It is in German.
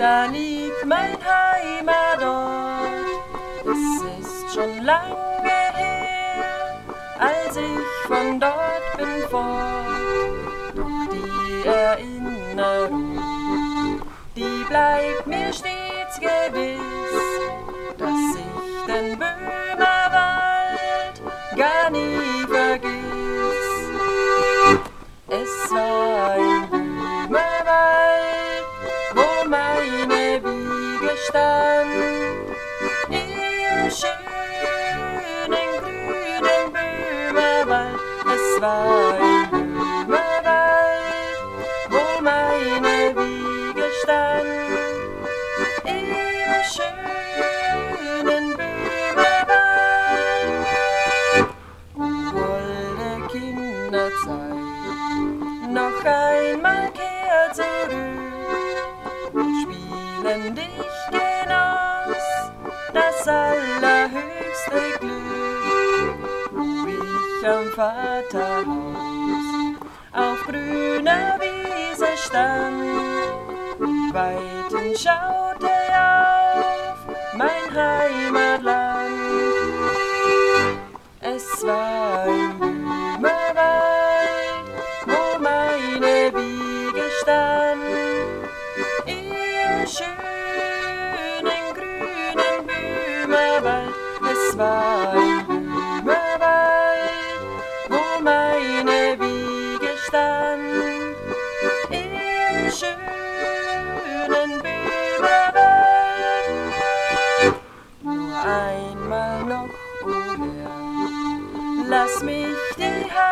da liegt mein Heimatort. Es ist schon lange her, als ich von dort bin fort. Doch die Erinnerung, die bleibt mir stets gewiss, dass ich den Böhmerwald gar nie vergiss. Es war ein Böhmerwald, wo meine Wiege stand, im schönen grünen Böhmerwald. Es war ein Böhmerwald, wo meine Wiege stand, im schönen Böhmerwald. Holde Kinderzeit, noch einmal kehr zurück, wir spielen dich genoss, das allerhöchste Glück, wo ich am Vaterhaus auf grüner Wiese stand, und weithin schaute auf mein Heimatland. Es war ein Böhmerwald, wo meine Wiege stand, im schönen grünen Böhmerwald. Es war ein Böhmerwald, wo meine Wiege stand, im schönen Böhmerwald. Nur einmal noch, o Herr, lass mich die Hand